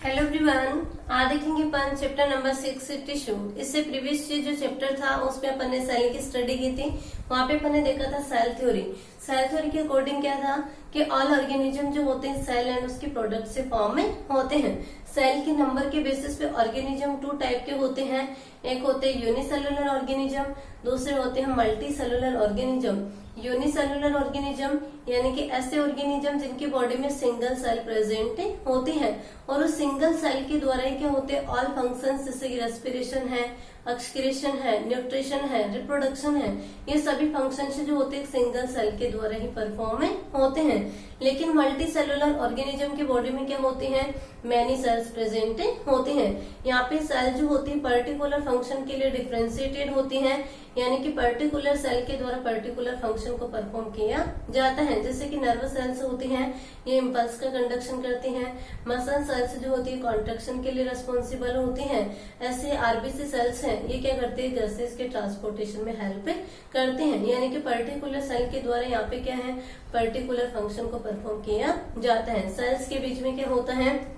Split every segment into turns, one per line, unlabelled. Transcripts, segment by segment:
Hello everyone, आज देखेंगे अपन chapter number 6 tissue. इससे प्रीवियस जो चैप्टर था उसमें अपन ने सेल की स्टडी की थी। वहां पे अपन ने देखा था सेल थ्योरी। सेल थ्योरी के अकॉर्डिंग क्या था कि ऑल ऑर्गेनिज्म जो होते हैं सेल एंड उसके प्रोडक्ट से फॉर्म में होते हैं। सेल के नंबर के बेसिस पे ऑर्गेनिज्म टू टाइप के होते हैं। एक होते हैं यूनिसेलुलर ऑर्गेनिज्म, दूसरे होते हैं multi cellular organism. Unicellular organism यानी कि ऐसे ऑर्गेनिज्म जिनकी बॉडी में सिंगल सेल प्रेजेंट होती है और उस सिंगल सेल के द्वारा ही क्या होते हैं ऑल फंक्शंस, जैसे कि रेस्पिरेशन है, एक्सक्रीशन है, न्यूट्रिशन है, रिप्रोडक्शन है, ये सभी फंक्शन जो होते हैं सिंगल सेल के द्वारा ही परफॉर्म होते हैं। लेकिन मल्टी सेलुलर ऑर्गेनिज्म की बॉडी में क्या होती है, मैनी सेल्स प्रेजेंट होती हैं। यहाँ पे सेल जो होती है पर्टिकुलर फंक्शन के लिए डिफ्रेंशिएटेड होती हैं, यानी कि पर्टिकुलर सेल के द्वारा पर्टिकुलर फंक्शन को परफॉर्म किया जाता है। जैसे कि नर्वस सेल्स होती हैं, ये इम्पल्स का कंडक्शन करती हैं। मसल सेल्स जो होती है कॉन्ट्रैक्शन के लिए रिस्पॉन्सिबल होती हैं। ऐसे आरबीसी सेल्स हैं, ये क्या करते हैं, गैसेस के ट्रांसपोर्टेशन में हेल्प करते हैं। यानी कि पर्टिकुलर सेल के द्वारा यहाँ पे क्या है, पर्टिकुलर फंक्शन को परफॉर्म किया जाता है। सेल्स के बीच में क्या होता है,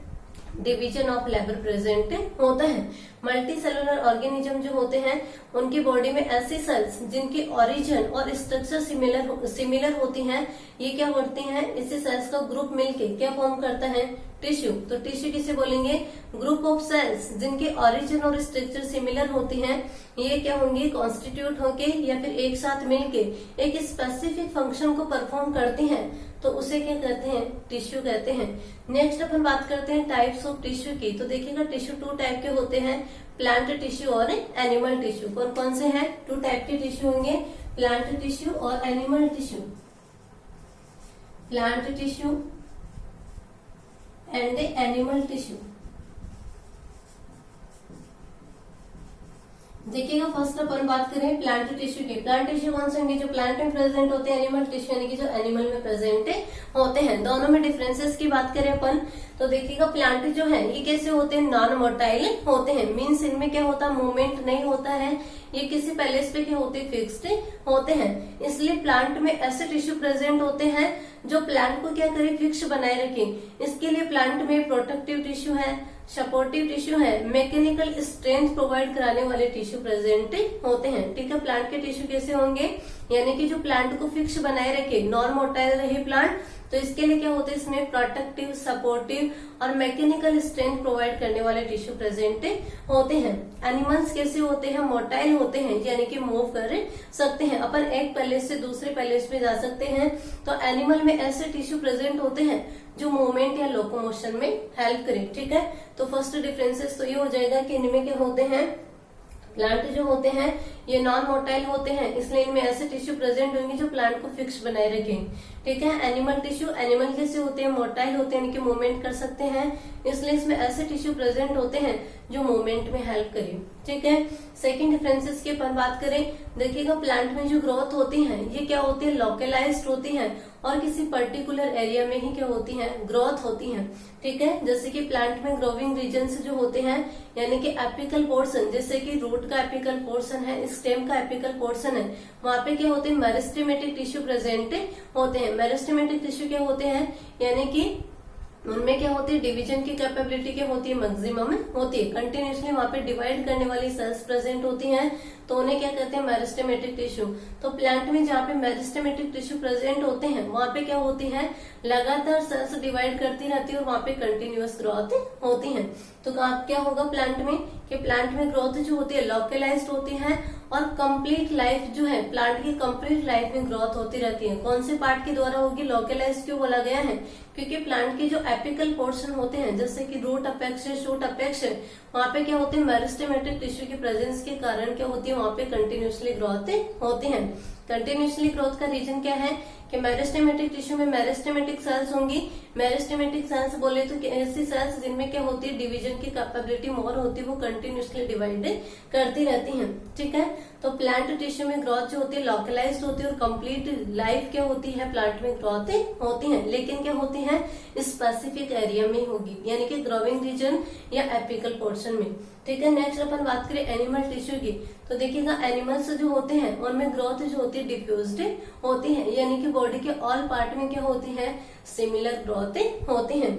डिवीजन ऑफ लेबर प्रेजेंट होता है। मल्टी सेलुलर ऑर्गेनिज्म जो होते हैं उनकी बॉडी में ऐसी सेल्स जिनकी ओरिजिन और स्ट्रक्चर सिमिलर होती हैं, ये क्या करती हैं, इसी सेल्स का ग्रुप मिलके क्या फॉर्म करता है, टिश्यू। तो टिश्यू किसे बोलेंगे, ग्रुप ऑफ सेल्स जिनके ओरिजिन और स्ट्रक्चर सिमिलर होती हैं, ये क्या होंगी, कॉन्स्टिट्यूट होके या फिर एक साथ मिलके एक स्पेसिफिक फंक्शन को परफॉर्म करती हैं, तो उसे क्या कहते हैं, टिश्यू कहते हैं। नेक्स्ट अपन बात करते हैं टाइप्स ऑफ टिश्यू की। तो देखिएगा टिश्यू टू टाइप के होते हैं, प्लांट टिश्यू और एनिमल टिश्यू। कौन कौन से हैं, टू टाइप के टिश्यू होंगे, प्लांट टिश्यू और animal tissue. Plant tissue and animal tissue. देखिएगा फर्स्ट अपन बात करें प्लांट टिश्यू की। प्लांट टिश्यू कौन से होंगे, जो प्लांट में प्रेजेंट होते हैं, एनिमल टिश्यू यानी कि जो एनिमल में प्रेजेंट होते हैं। दोनों में डिफरेंसेस की बात करें अपन तो देखिएगा प्लांट जो है ये कैसे होते हैं, नॉन मोटाइल होते हैं। मीन्स इनमें क्या होता है, मूवमेंट नहीं होता है, ये किसी पैलेस पे क्या होते हैं, फिक्स्ड होते हैं। इसलिए प्लांट में ऐसे टिश्यू प्रेजेंट होते हैं जो प्लांट को क्या करे, फिक्स बनाए रखे। इसके लिए प्लांट में प्रोटेक्टिव टिश्यू है, सपोर्टिव टिश्यू है, मैकेनिकल स्ट्रेंथ प्रोवाइड कराने वाले टिश्यू प्रेजेंट होते हैं। ठीक है, प्लांट के टिश्यू कैसे होंगे, यानी कि जो प्लांट को फिक्स बनाए रखे, नॉन मोटाइल रहे प्लांट, तो इसके लिए क्या होते हैं, इसमें प्रोटेक्टिव, सपोर्टिव और मैकेनिकल स्ट्रेंथ प्रोवाइड करने वाले टिश्यू प्रेजेंट होते हैं। एनिमल्स कैसे होते हैं, मोटाइल होते हैं, यानी कि मूव कर सकते हैं। अपन एक पैलेस से दूसरे पैलेस में जा सकते हैं। तो एनिमल में ऐसे टिश्यू प्रेजेंट होते हैं जो मूवमेंट या लोकोमोशन में हेल्प करें। ठीक है, तो फर्स्ट डिफरेंसेस तो ये हो जाएगा कि इनमें क्या होते हैं, प्लांट जो होते हैं ये नॉन मोटाइल होते हैं, इसलिए इनमें ऐसे टिश्यू प्रेजेंट होंगे जो प्लांट को फिक्स बनाए रखें। ठीक है, एनिमल टिश्यू, एनिमल कैसे होते हैं, मोटाइल होते हैं, इनके मूवमेंट कर सकते हैं, इसलिए इसमें ऐसे टिश्यू प्रेजेंट होते हैं जो मूवमेंट में हेल्प करें। ठीक है, सेकंड डिफरेंसेस की अपन बात करें, देखिएगा प्लांट में जो ग्रोथ होती है ये क्या होती है, लोकलाइज्ड होती है और किसी पर्टिकुलर एरिया में ही क्या होती है, ग्रोथ होती है। ठीक है, जैसे कि प्लांट में ग्रोविंग रीजन्स जो होते हैं, यानी कि एपिकल पोर्शन, जैसे कि रूट का एपिकल पोर्शन है, स्टेम का एपिकल पोर्शन है, वहां पे क्या होते हैं, मेरिस्टेमेटिक टिश्यू प्रेजेंट होते हैं। मेरिस्टेमेटिक टिश्यू क्या होते हैं, यानी कि उनमें क्या होती है, डिवीजन की कैपेबिलिटी क्या होती है, मैक्सिमम होती है। कंटिन्यूसली वहां पे डिवाइड करने वाली सेल्स प्रेजेंट होती हैं, तो उन्हें क्या कहते हैं, मेरिस्टेमेटिक टिश्यू। तो प्लांट में जहाँ पे मेरिस्टेमेटिक टिश्यू प्रेजेंट होते हैं वहां पे क्या होती है, लगातार सेल्स डिवाइड करती रहती है और वहां पे कंटिन्यूअस ग्रोथ होती है। तो क्या होगा प्लांट में, कि प्लांट में ग्रोथ जो होती है लोकलाइज्ड होती है और कंप्लीट लाइफ जो है, प्लांट की कंप्लीट लाइफ में ग्रोथ होती रहती है। कौन से पार्ट के द्वारा होगी, लोकलाइज्ड क्यों बोला गया है, क्योंकि प्लांट के जो एपिकल पोर्शन होते हैं, जैसे कि रूट अपेक्स है, शूट अपेक्स है, वहां पे क्या होते हैं, मेरिस्टेमेटिक टिश्यू की प्रेजेंस के कारण क्या होती है, वहां पे कंटिन्यूसली ग्रोथ होती है। कंटिन्यूसली ग्रोथ का रीजन क्या है, कि मेरिस्टेमेटिक टिश्यू में मेरिस्टेमेटिक सेल्स होंगी। मेरिस्टेमेटिक सेल्स बोले तो ऐसी सेल्स जिनमें क्या होती है, डिवीजन की कैपेबिलिटी मोर होती है, वो कंटिन्यूसली डिवाइड करती रहती हैं। ठीक है, तो प्लांट टिश्यू में ग्रोथ जो होती है लोकलाइज्ड होती है और कंप्लीट लाइफ क्या होती है, प्लांट में ग्रोथ होती है, लेकिन क्या होती है, स्पेसिफिक एरिया में होगी, यानी कि ग्रोविंग रीजन या एपिकल पोर्शन में। ठीक है, नेक्स्ट अपन बात करें एनिमल टिश्यू की। तो देखिएगा एनिमल्स जो होते हैं उनमें ग्रोथ जो होती है डिफ्यूज्ड होती है, यानी कि बॉडी के ऑल पार्ट में क्या होती है, सिमिलर ग्रोथ होती है।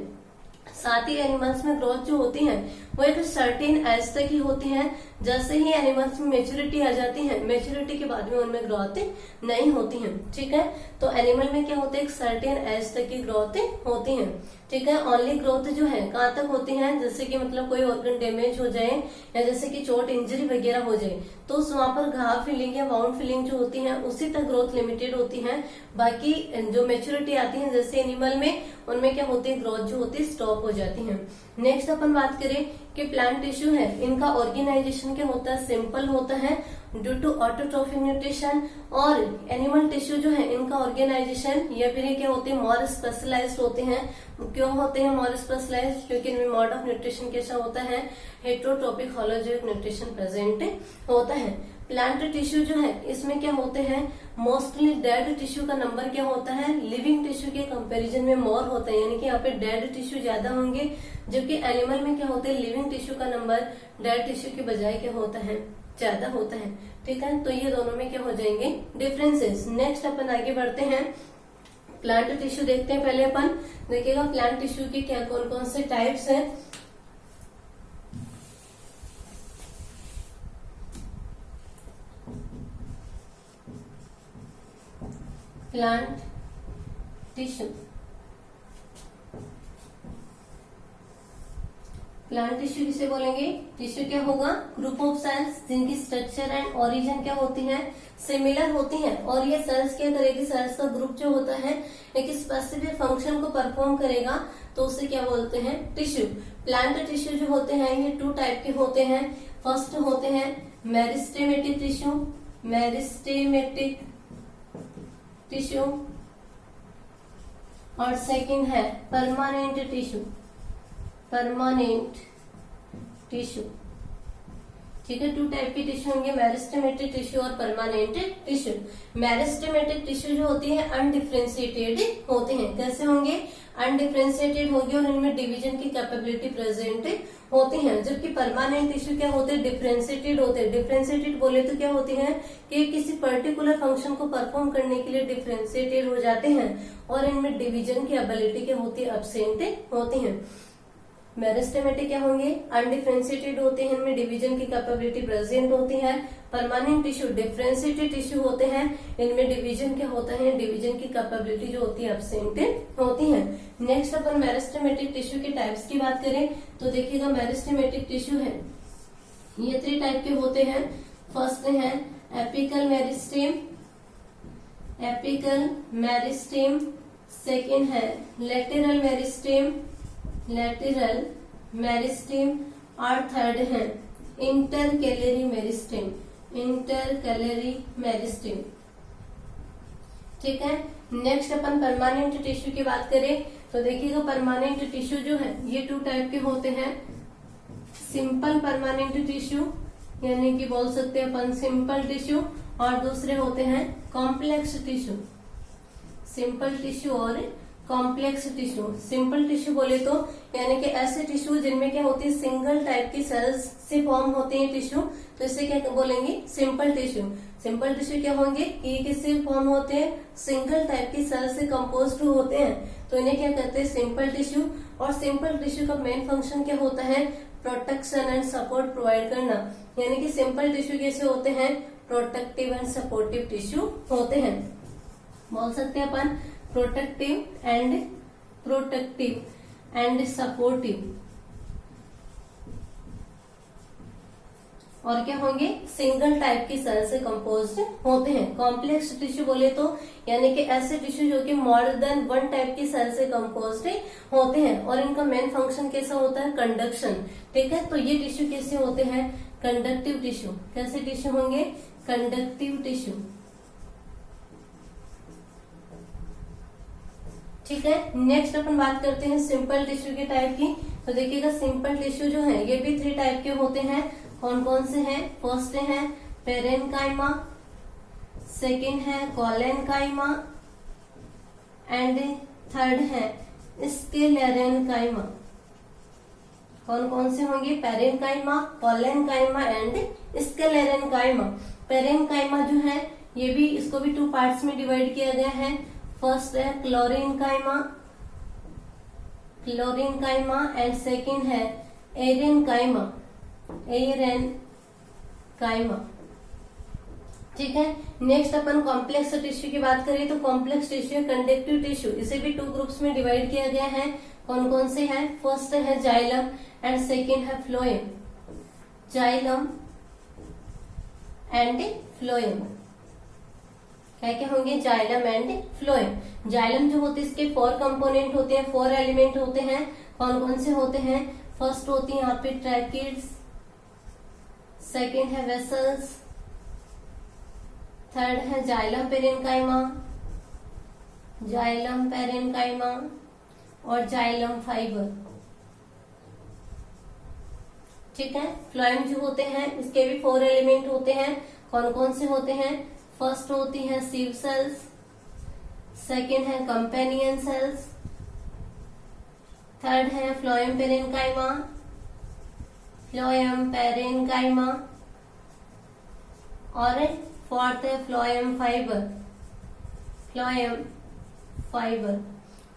साथ ही एनिमल्स में ग्रोथ जो होती है वो एक सर्टेन एज तक ही होती है। जैसे ही एनिमल्स में मेच्योरिटी आ जाती है, मेच्योरिटी के बाद में उनमें ग्रोथ नहीं होती है। ठीक है, तो एनिमल में क्या होता है, एक सर्टेन एज तक की ग्रोथ होती है। ठीक है, ओनली ग्रोथ जो है कहाँ तक होती है, जैसे कि मतलब कोई ऑर्गन डैमेज हो जाए या जैसे कि चोट इंजरी वगैरह हो जाए तो वहां पर घाव फीलिंग या वाउंड फीलिंग जो होती है उसी तक ग्रोथ लिमिटेड होती है। बाकी जो मेच्योरिटी आती है जैसे एनिमल में, उनमें क्या होती है, ग्रोथ जो होती है स्टॉप हो जाती है। नेक्स्ट अपन बात करें कि प्लांट टिश्यू है, इनका ऑर्गेनाइजेशन क्या होता है, सिंपल होता है ड्यू टू ऑटोट्रोफिक न्यूट्रिशन। और एनिमल टिश्यू जो है इनका ऑर्गेनाइजेशन या फिर ये क्या होते हैं, मोर स्पेशलाइज्ड होते हैं। क्यों होते हैं मोर स्पेशलाइज्ड, क्योंकि इनमें मोड ऑफ न्यूट्रिशन कैसा होता है, हेट्रोट्रोपिक होलोजोइक न्यूट्रिशन प्रेजेंट होता है। प्लांट टिश्यू जो है इसमें क्या होते हैं, मोस्टली डेड टिश्यू का नंबर क्या होता है, लिविंग टिश्यू के कंपैरिजन में मोर होता है, यानी कि यहाँ पे डेड टिश्यू ज्यादा होंगे, जबकि एनिमल में क्या होता है, लिविंग टिश्यू का नंबर डेड टिश्यू के बजाय क्या होता है, ज्यादा होता है। ठीक है, तो ये दोनों में क्या हो जाएंगे, डिफरेंसेस। नेक्स्ट अपन आगे बढ़ते हैं, प्लांट टिश्यू देखते हैं। पहले अपन देखिएगा प्लांट टिश्यू के क्या कौन कौन से टाइप्स हैं। प्लांट टिश्यू, प्लांट टिश्यू किसे बोलेंगे, टिश्यू क्या होगा, ग्रुप ऑफ सेल्स जिनकी स्ट्रक्चर एंड ओरिजिन क्या होती है, सिमिलर होती है। और ये सेल्स क्या करेगी, सेल्स का ग्रुप जो होता है एक स्पेसिफिक फंक्शन को परफॉर्म करेगा, तो उसे क्या बोलते हैं, टिश्यू। प्लांट टिश्यू जो होते हैं ये 2 टाइप के होते हैं। फर्स्ट होते हैं मेरिस्टेमेटिक टिश्यू, मेरिस्टेमेटिक टिश्यू, और सेकंड है परमानेंट टिश्यू, परमानेंट टिश्यू। ठीक है, 2 टाइप की टिश्यू होंगे, मेरिस्टेमेटिक टिश्यू और परमानेंट टिश्यू। मेरिस्टेमेटिक टिश्यू जो होती है अनडिफरेंशिएटेड होते हैं। कैसे होंगे, अनडिफरेंशिएटेड होगी और इनमें डिवीजन की कैपेबिलिटी प्रेजेंट होती है। जबकि परमानेंट टिश्यू क्या होते हैं, डिफरेंशिएटेड होते हैं। डिफरेंशिएटेड बोले तो क्या होती है कि किसी पर्टिकुलर फंक्शन को परफॉर्म करने के लिए डिफरेंशिएटेड हो जाते हैं और इनमें डिवीजन की एबिलिटी क्या होती है, एब्सेंट होती है। मेरिस्टेमेटिक क्या होंगे, अनडिफरेंशिएटेड होते हैं, इनमें डिवीजन की कैपेबिलिटी प्रेजेंट होती है। परमानेंट टिश्यू डिफरेंशिएटेड टिश्यू होते हैं, इनमें डिवीजन क्या होता है, डिवीजन की कैपेबिलिटी जो होती है एब्सेंट होती है। नेक्स्ट अपन मेरिस्टेमेटिक टिश्यू के टाइप्स की बात करें तो देखिएगा मेरिस्टेमेटिक टिश्यू है ये 3 टाइप के होते हैं। फर्स्ट है apical meristem, apical meristem. Second है लेटरल मेरिस्टेम, लेटरल मेरिस्टेम। और थर्ड है इंटरकैलरी मेरिस्टेम, इंटरकैलरी मेरिस्टेम। ठीक है, नेक्स्ट अपन परमानेंट टिश्यू की बात करें तो देखिएगा परमानेंट टिश्यू जो है ये 2 टाइप के होते हैं। सिंपल परमानेंट टिश्यू यानी कि बोल सकते हैं अपन सिंपल टिश्यू, और दूसरे होते हैं कॉम्प्लेक्स टिश्यू, सिंपल टिश्यू और कॉम्प्लेक्स टिश्यू। सिंपल टिश्यू बोले तो यानी कि ऐसे टिश्यू जिनमें क्या होती है, सिंगल टाइप की सेल्स से फॉर्म होते हैं टिश्यू, तो इसे क्या बोलेंगे, सिंपल टिश्यू। सिंपल टिश्यू क्या होंगे, ये किससे फॉर्म होते हैं, सिंगल टाइप की सेल से कंपोज्ड होते हैं, तो इन्हें क्या कहते हैं, सिंपल टिश्यू। और सिंपल टिश्यू का मेन फंक्शन क्या होता है, प्रोटेक्शन एंड सपोर्ट प्रोवाइड करना। यानी कि सिंपल टिश्यू कैसे होते हैं, प्रोटेक्टिव एंड सपोर्टिव टिश्यू होते हैं। बोल सकते हैं अपन प्रोटेक्टिव एंड सपोर्टिव। और क्या होंगे, सिंगल टाइप की सेल से कंपोज्ड होते हैं। कॉम्प्लेक्स टिश्यू बोले तो यानी कि ऐसे टिश्यू जो कि मोर देन 1 टाइप की सेल से कंपोज्ड होते हैं, और इनका मेन फंक्शन कैसा होता है, कंडक्शन। ठीक है, तो ये टिश्यू कैसे होते हैं, कंडक्टिव टिश्यू। कैसे टिश्यू होंगे, कंडक्टिव टिश्यू। ठीक है, नेक्स्ट अपन बात करते हैं सिंपल टिश्यू के टाइप की। तो देखिएगा सिंपल टिश्यू जो है ये भी 3 टाइप के होते हैं। कौन कौन से हैं, फर्स्ट है पेरेन्काइमा, सेकंड है कोलेनकाइमा, एंड थर्ड है स्क्लेरेनकाइमा। कौन कौन से होंगे, parenchyma, collenchyma and sclerenchyma. Parenchyma जो है ये भी, इसको भी 2 पार्ट्स में डिवाइड किया गया है। फर्स्ट है क्लोरेनकाइमा, फ्लोरेनकाइमा एंड सेकंड है एरेनकाइमा, एरेनकाइमा। ठीक है, नेक्स्ट अपन कॉम्प्लेक्स टिश्यू की बात करें तो कॉम्प्लेक्स टिश्यू कंडक्टिव टिश्यू, इसे भी 2 ग्रुप्स में डिवाइड किया गया है। कौन कौन से हैं? फर्स्ट है जाइलम एंड सेकंड है फ्लोएम, जाइलम एंड फ्लोएम। क्या क्या होंगे? Xylem and phloem. जाइलम जो होते हैं इसके 4 कंपोनेंट होते हैं, 4 एलिमेंट होते हैं। कौन कौन से होते हैं? फर्स्ट होती है यहाँ पे ट्रैकिड्स, सेकंड है वेसल्स, थर्ड है जाइलम पेरेन्काइमा, जाइलम पेरेन्काइमा और जाइलम फाइबर। ठीक है, फ्लोएम जो होते हैं इसके भी 4 एलिमेंट होते हैं। कौन कौन से होते हैं? फर्स्ट होती है सिव सेल्स, सेकेंड है कंपेनियन सेल्स, थर्ड है फ्लोएम पेरेन्काइमा, फ्लोएम पेरेन्काइमा और फोर्थ है फ्लोएम फाइबर, फ्लोएम फाइबर।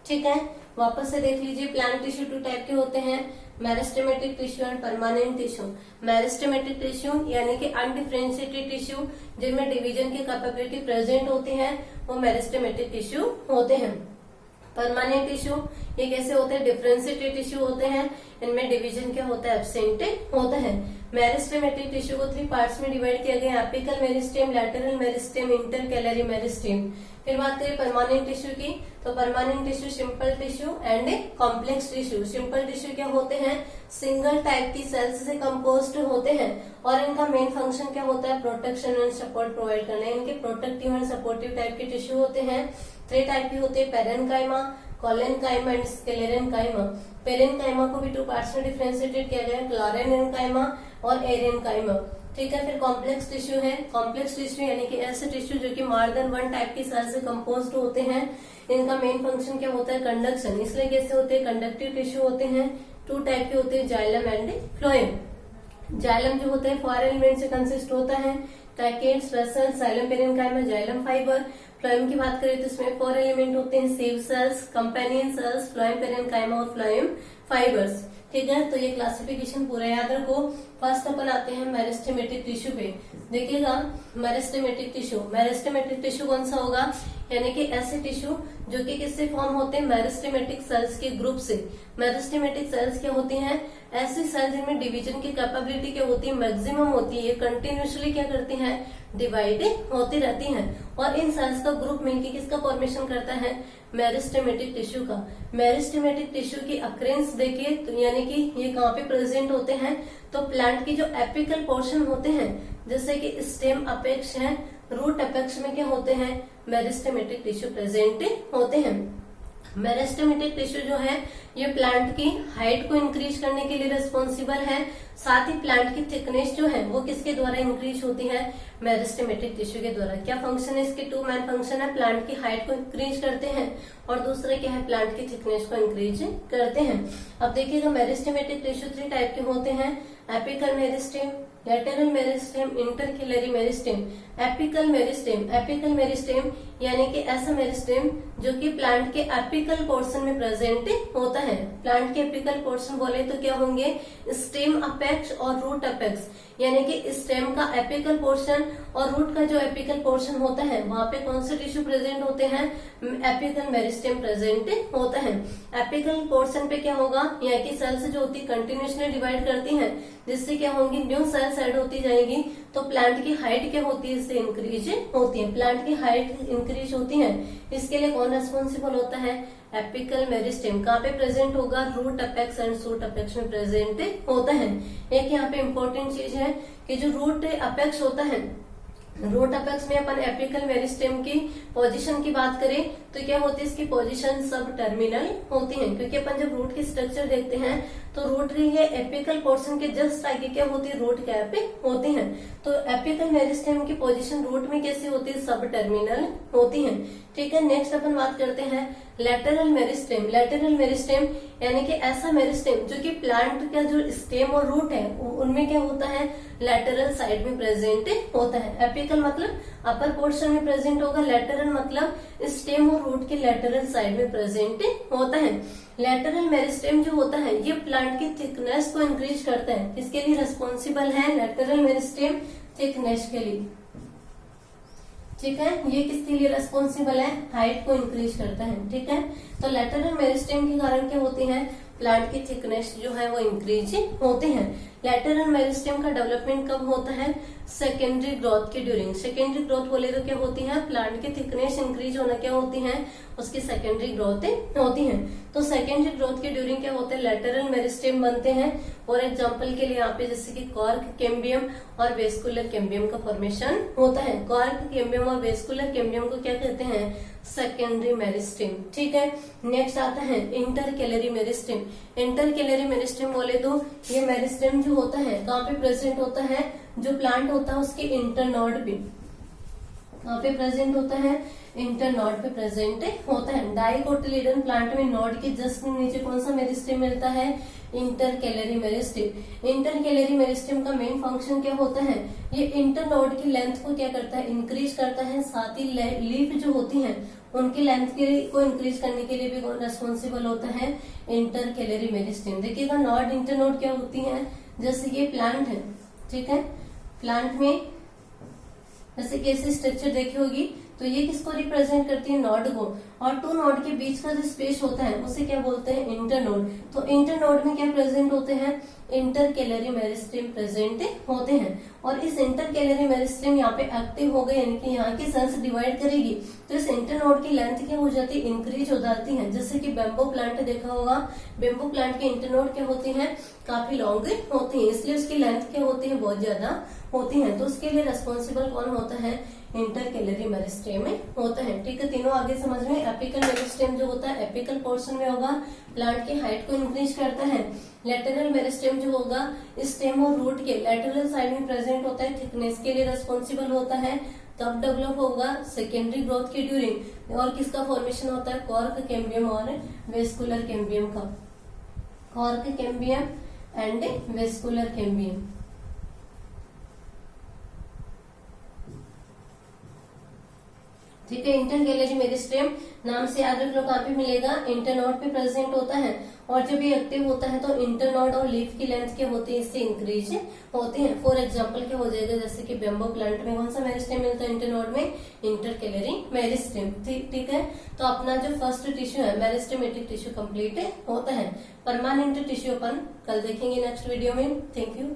ठीक है, वापस से देख लीजिए, प्लांट टिश्यू 2 टाइप के होते हैं, meristematic tissue and permanent tissue. Meristematic tissue यानी कि अनडिफरेंशिएटेड टिश्यू जिनमें डिवीजन की कैपेबिलिटी प्रेजेंट होती है, वो मेरिस्टेमेटिक टिश्यू होते हैं। परमानेंट टिश्यू ये कैसे होते हैं? डिफरेंशिएटेड टिश्यू होते हैं, इनमें डिवीजन क्या होता है? एब्सेंट होता है। मेरिस्टेमेटिक टिश्यू को 3 पार्ट्स में डिवाइड किया गया, apical meristem, lateral meristem, intercalary meristem. फिर बात करें परमानेंट टिश्यू की, तो permanent tissue simple tissue and complex tissue. Simple tissue क्या होते हैं? सिंगल टाइप की सेल्स से कंपोज्ड होते हैं और इनका मेन फंक्शन क्या होता है? प्रोटेक्शन एंड सपोर्ट प्रोवाइड करना। इनके प्रोटेक्टिव एंड सपोर्टिव टाइप के टिश्यू होते हैं। 3 टाइप के होते हैं, parenchyma, collenchyma and sclerenchyma. Parenchyma को भी 2 पार्ट्स में डिफरेंशिएटेड किया गया है, क्लोरेनकाइमा और एरेनकाइमा। ठीक है, फिर कॉम्प्लेक्स टिश्यू है। कॉम्प्लेक्स टिश्यू यानी कि ऐसे टिश्यू जो कि मोर देन 1 टाइप की सेल से कंपोज्ड होते हैं। इनका मेन फंक्शन क्या होता है? कंडक्शन। इसलिए कैसे होते हैं? कंडक्टिव टिश्यू होते हैं। 2 टाइप के होते हैं, जाइलम एंड फ्लोएम। जाइलम जो होता है 4 एलिमेंट से कंसिस्ट होता है, tracheids, vessels, xylem parenchyma, xylem fibre. Phloem की बात करें तो इसमें 4 एलिमेंट होते हैं, sieve cells, companion cells, phloem parenchyma और फ्लोएम फाइबर्स। ठीक है, तो ये क्लासिफिकेशन पूरा याद रखो। फर्स्ट अपन आते हैं मेरिस्टेमेटिक टिश्यू पे। देखिएगा, मेरिस्टेमेटिक टिश्यू, मेरिस्टेमेटिक टिश्यू कौन सा होगा? यानी कि ऐसे टिश्यू जो कि किससे फॉर्म होते हैं? मेरिस्टेमेटिक सेल्स के ग्रुप से। मेरिस्टेमेटिक सेल्स क्या होती हैं? ऐसी सेल्स जिनमें डिवीजन की कैपेबिलिटी क्या होती है? मैक्सिमम होती है। कंटिन्यूसली क्या करती हैं? डिवाइड होती रहती हैं और इन सेल्स का ग्रुप मिलकर किसका फॉर्मेशन करता है? मेरिस्टेमेटिक टिश्यू का। मेरिस्टेमेटिक टिश्यू की अक्रेंस देखिए तो यानी कि ये कहाँ पे प्रेजेंट होते हैं? तो प्लांट की जो एपिकल पोर्शन होते हैं, जैसे कि स्टेम अपेक्स है, रूट अपेक्स में क्या होते हैं? मेरिस्टेमेटिक टिश्यू प्रेजेंट होते हैं। मेरिस्टेमेटिक टिश्यू जो है ये प्लांट की हाइट को इंक्रीज करने के लिए रिस्पॉन्सिबल है। साथ ही प्लांट की थिकनेस जो है वो किसके द्वारा इंक्रीज होती है? मेरिस्टेमेटिक टिश्यू के द्वारा। क्या फंक्शन है इसके? 2 मेन फंक्शन है, प्लांट की हाइट को इंक्रीज करते हैं और दूसरा क्या है? प्लांट की थिकनेस को इंक्रीज करते हैं। अब देखिएगा, मेरिस्टेमेटिक टिश्यू 3 टाइप के होते हैं, apical meristem, lateral meristem, intercalary meristem. Apical meristem, apical meristem यानी कि ऐसा मेरिस्टेम जो कि प्लांट के एपिकल पोर्शन में प्रेजेंट होता है। प्लांट के एपिकल पोर्शन बोले तो क्या होंगे? स्टेम अपेक्स और रूट अपेक्स। यानी कि स्टेम का एपिकल पोर्शन और रूट का जो एपिकल पोर्शन होता है वहां पे कौन से टिश्यू प्रेजेंट होते हैं? एपिकल मेरिस्टेम प्रेजेंट होता है। एपिकल पोर्शन पे क्या होगा? यहाँ की सेल्स जो होती है कंटिन्यूसली डिवाइड करती हैं, जिससे क्या होंगी? न्यू सेल्स ऐड होती जाएगी, तो प्लांट की हाइट क्या होती है? इससे इंक्रीज होती है। प्लांट की हाइट इंक्रीज होती है, इसके लिए कौन रेस्पॉन्सिबल होता है? Apical meristem. कहाँ पे प्रेजेंट होगा? Root apex and shoot apex में प्रेजेंट होता है। एक यहाँ पे इम्पोर्टेंट चीज है कि जो रूट अपेक्स होता है, रूट अपेक्स में अपन एपिकल मेरिस्टेम की पोजीशन की बात करें तो क्या होती है? इसकी पोजीशन सब टर्मिनल होती है, क्योंकि अपन जब रूट की स्ट्रक्चर देखते हैं तो रूट की ये एपिकल पोर्शन के जस्ट आगे क्या होती है? रूट कैप होती है। तो एपिकल मेरिस्टेम की पोजीशन रूट में कैसी होती है? सब टर्मिनल होती है। ठीक है, नेक्स्ट अपन बात करते हैं लैटरल मेरिस्टेम। लैटरल मेरिस्टेम यानी कि ऐसा मेरिस्टेम जो कि प्लांट का जो स्टेम और रूट है उनमें क्या होता है? लैटरल साइड में प्रेजेंट होता है। एपिकल मतलब अपर पोर्शन में प्रेजेंट होगा, लेटरल मतलब स्टेम और रूट के लेटरल साइड में प्रेजेंट होता है। लेटरल मेरिस्टेम जो होता है ये प्लांट की थिकनेस को इंक्रीज करता है। किसके लिए रिस्पॉन्सिबल है? लेटरल मेरिस्टेम थिकनेस के लिए, ठीक है। ये किसके लिए रिस्पॉन्सिबल है? हाइट को इंक्रीज करता है, ठीक है। तो लेटरल मेरिस्टेम के कारण क्या होती है? प्लांट की थिकनेस जो है वो इंक्रीज होते हैं। लेटरल मेरिस्टेम का डेवलपमेंट कब होता है? सेकेंडरी ग्रोथ के ड्यूरिंग। सेकेंडरी ग्रोथ बोले तो क्या होती है? प्लांट की थिकनेस इंक्रीज होना क्या होती है? उसकी सेकेंडरी ग्रोथ होती है। तो सेकेंडरी ग्रोथ के ड्यूरिंग क्या होते हैं? लेटरल मेरिस्टेम बनते हैं। फॉर एग्जाम्पल के लिए यहाँ पे जैसे कि कॉर्क कैम्बियम और वेस्कुलर कैम्बियम का फॉर्मेशन होता है। कॉर्क कैम्बियम और वेस्कुलर कैम्बियम को क्या कहते हैं? सेकेंडरी मेरिस्टेम, ठीक है। नेक्स्ट आता है इंटरकैलरी मेरिस्टेम। इंटरकैलरी मेरिस्टेम बोले तो ये मेरिस्टेम जो होता है कहाँ पे प्रेजेंट होता है? जो प्लांट होता है उसके इंटरनोड पे, कहाँ पे प्रेजेंट होता है? इंटरनोड पे प्रेजेंट होता है। डाइकोटिलीडन प्लांट में नोड के जस्ट नीचे कौन सा मेरिस्टेम मिलता है? Intercalary meristem. इंटरकैलरी मेरिस्टेम का मेन फंक्शन क्या होता है? ये इंटरनोड की लेंथ को क्या करता है? इंक्रीज करता है। साथ ही लीफ जो होती है उनकी लेंथ को इंक्रीज करने के लिए भी कौन रेस्पॉन्सिबल होता है? Intercalary meristem. देखिएगा नोड इंटरनोड क्या होती है? जैसे ये प्लांट है, ठीक है। प्लांट में जैसे कैसे स्ट्रक्चर देखी होगी, तो ये किसको रिप्रेजेंट करती है? नोड को। और टू नोड के बीच का जो स्पेस होता है उसे क्या बोलते हैं? इंटरनोड। तो इंटरनोड में क्या प्रेजेंट होते हैं? इंटरकैलरी मेरिस्टेम प्रेजेंट होते हैं। और इस इंटरकैलरी मेरिस्टेम यहाँ पे एक्टिव हो गए, यानी कि यहाँ की सेल्स डिवाइड करेगी तो इस इंटरनोड की लेंथ क्या हो जाती है? इंक्रीज हो जाती है। जैसे कि बेम्बो प्लांट देखा होगा, बेम्बो प्लांट की इंटरनोड क्या होती है? काफी लॉन्ग होती है, इसलिए उसकी लेंथ क्या होती है? बहुत ज्यादा होती है। तो उसके लिए रेस्पॉन्सिबल कौन होता है? इंटरकैलरी मेरिस्टेम होता है, ठीक है। तीनों आगे समझ में। एपिकल मेरिस्टेम जो होता है एपिकल पोर्शन में होगा, प्लांट की हाइट को इंक्रीज करता है। लेटरल मेरिस्टेम जो होगा स्टेम और रूट के लेटरल साइड में प्रेजेंट होता है, थिकनेस के लिए रेस्पॉन्सिबल होता है। तब डेवलप होगा सेकेंडरी ग्रोथ के ड्यूरिंग। और किसका फॉर्मेशन होता है? कॉर्क कैम्बियम और वेस्कुलर कैम्बियम का। Cork cambium and vascular cambium, ठीक है। इंटरकैलरी मेरिस्टेम नाम से याद रख लो, कहाँ पे मिलेगा? इंटरनोड पे प्रेजेंट होता है। और जब ये एक्टिव होता है तो इंटरनोड और लीफ की लेंथ क्या होती है? इससे इंक्रीज होती है। फॉर एग्जांपल क्या हो जाएगा? जैसे कि बेम्बो प्लांट में कौन सा मेरिस्टेम मिलता है? इंटरनोड में इंटरकैलरी मेरिस्टेम, ठीक है। तो अपना जो फर्स्ट टिश्यू है मेरिस्टेमेटिक टिश्यू कंप्लीट होता है। परमानेंट टिश्यू अपन कल देखेंगे नेक्स्ट वीडियो में। Thank you.